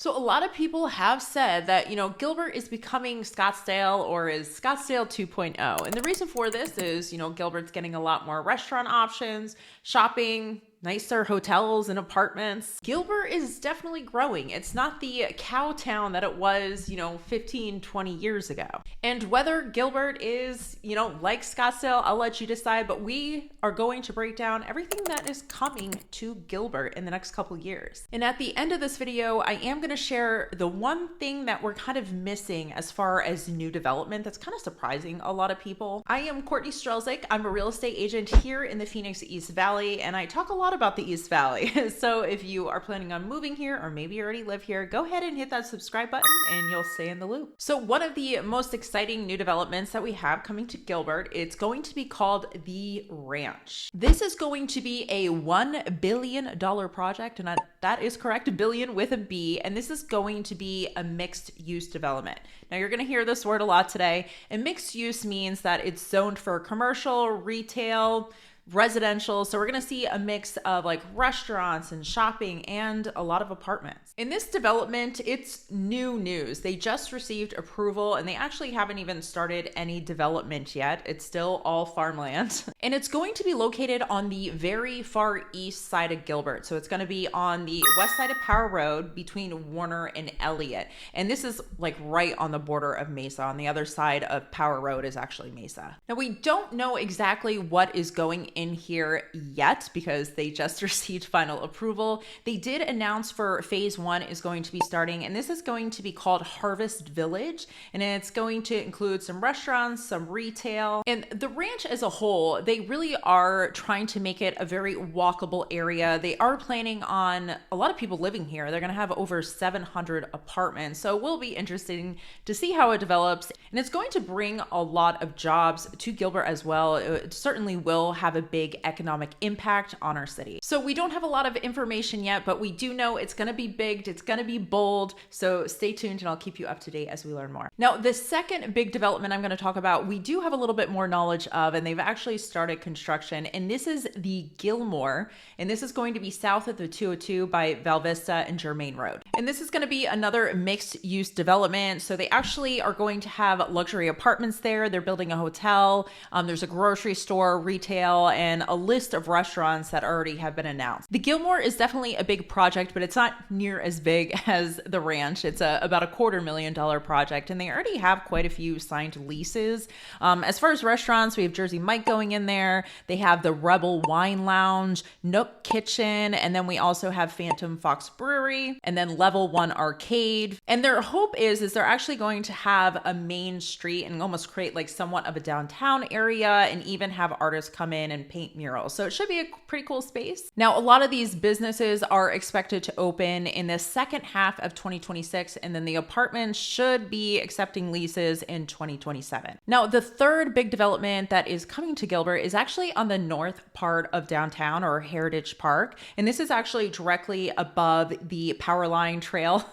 So a lot of people have said that, Gilbert is becoming Scottsdale, or is Scottsdale 2.0. And the reason for this is, Gilbert's getting a lot more restaurant options, shopping, nicer hotels and apartments. Gilbert is definitely growing. It's not the cow town that it was, 15, 20 years ago. And whether Gilbert is, like Scottsdale, I'll let you decide, but we are going to break down everything that is coming to Gilbert in the next couple years. And at the end of this video, I am going to share the one thing that we're kind of missing as far as new development that's kind of surprising a lot of people. I am Courtney Strelzik. I'm a real estate agent here in the Phoenix East Valley, and I talk a lot about the East Valley. So if you are planning on moving here, or maybe you already live here, go ahead and hit that subscribe button and you'll stay in the loop. So one of the most exciting new developments that we have coming to Gilbert, it's going to be called the Ranch. This is going to be a $1 billion project, and that is correct, billion with a B, and this is going to be a mixed use development. Now you're going to hear this word a lot today, and mixed use means that it's zoned for commercial, retail, residential. So we're going to see a mix of like restaurants and shopping and a lot of apartments. In this development, it's new news. They just received approval and they actually haven't even started any development yet. It's still all farmland. And it's going to be located on the very far east side of Gilbert. So it's going to be on the west side of Power Road between Warner and Elliott. And this is like right on the border of Mesa. On the other side of Power Road is actually Mesa. Now we don't know exactly what is going in here yet because they just received final approval. They did announce for phase 1 is going to be starting, and this is going to be called Harvest Village, and it's going to include some restaurants, some retail, and the ranch as a whole. They really are trying to make it a very walkable area. They are planning on a lot of people living here. They're going to have over 700 apartments, so it will be interesting to see how it develops, and it's going to bring a lot of jobs to Gilbert as well. It certainly will have a big economic impact on our city. So we don't have a lot of information yet, but we do know it's going to be big, it's going to be bold. So stay tuned and I'll keep you up to date as we learn more. Now, the second big development I'm going to talk about, we do have a little bit more knowledge of, and they've actually started construction, and this is the Gilmore, and this is going to be south of the 202 by Val Vista and Germain Road. And this is going to be another mixed use development. So they actually are going to have luxury apartments there. They're building a hotel. There's a grocery store, retail, and a list of restaurants that already have been announced. The Gilmore is definitely a big project, but it's not near as big as the Ranch. It's about a $250,000 project, and they already have quite a few signed leases. As far as restaurants, we have Jersey Mike going in there. They have the Rebel Wine Lounge, Nook Kitchen, and then we also have Phantom Fox Brewery, and then Level 1 Arcade. And their hope is they're actually going to have a main street and almost create like somewhat of a downtown area, and even have artists come in and paint murals. So it should be a pretty cool space. Now, a lot of these businesses are expected to open in the second half of 2026, and then the apartments should be accepting leases in 2027. Now, the third big development that is coming to Gilbert is actually on the north part of downtown, or Heritage Park. And this is actually directly above the Power Line Trail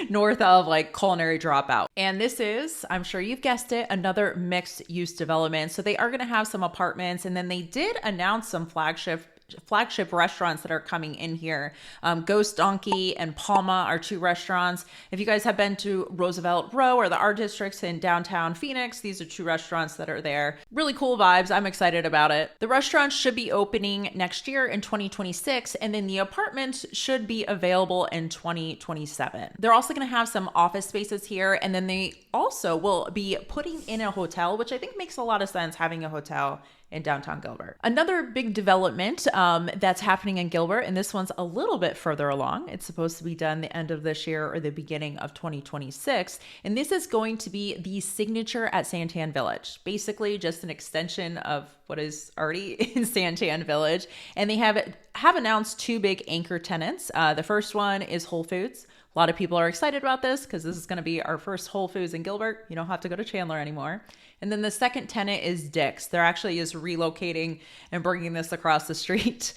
north of like Culinary Dropout. And this is, I'm sure you've guessed it, another mixed use development. So they are going to have some apartments, and then they did announce some flagship restaurants that are coming in here. Ghost Donkey and Palma are two restaurants. If you guys have been to Roosevelt Row or the art districts in downtown Phoenix, these are two restaurants that are there. Really cool vibes. I'm excited about it. The restaurants should be opening next year in 2026, and then the apartments should be available in 2027. They're also going to have some office spaces here, and then they also will be putting in a hotel, which I think makes a lot of sense, having a hotel in downtown Gilbert. Another big development that's happening in Gilbert, and this one's a little bit further along. It's supposed to be done the end of this year or the beginning of 2026. And this is going to be the Signature at Santan Village. Basically just an extension of what is already in Santan Village. And they have announced two big anchor tenants. The first one is Whole Foods. A lot of people are excited about this because this is going to be our first Whole Foods in Gilbert. You don't have to go to Chandler anymore. And then the second tenant is Dick's. They're actually is relocating and bringing this across the street.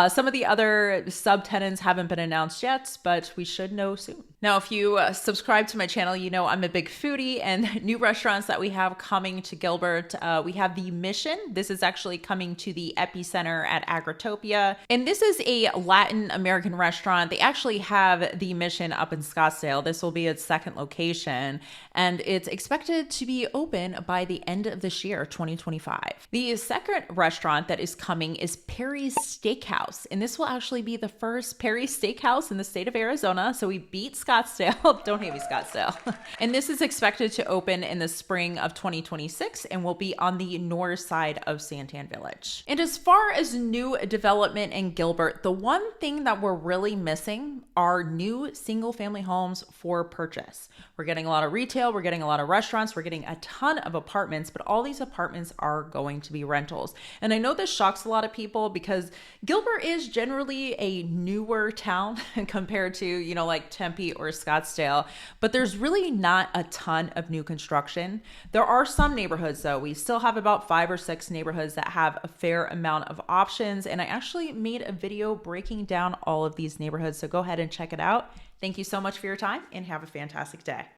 Some of the other subtenants haven't been announced yet, but we should know soon. Now, if you subscribe to my channel, you know I'm a big foodie, and new restaurants that we have coming to Gilbert, we have the Mission. This is actually coming to the Epicenter at Agritopia. And this is a Latin American restaurant. They actually have the Mission up in Scottsdale. This will be its second location, and it's expected to be open by the end of this year, 2025. The second restaurant that is coming is Perry's Steakhouse, and this will actually be the first Perry's Steakhouse in the state of Arizona. So we beat Scottsdale. Don't hate me, Scottsdale. And this is expected to open in the spring of 2026 and will be on the north side of Santan Village. And as far as new development in Gilbert, the one thing that we're really missing are new single family homes for purchase. We're getting a lot of retail, we're getting a lot of restaurants, we're getting a ton of apartments, but all these apartments are going to be rentals. And I know this shocks a lot of people because Gilbert is generally a newer town compared to, you know, like Tempe or Scottsdale, but there's really not a ton of new construction. There are some neighborhoods though. We still have about 5 or 6 neighborhoods that have a fair amount of options. And I actually made a video breaking down all of these neighborhoods. So go ahead and check it out. Thank you so much for your time and have a fantastic day.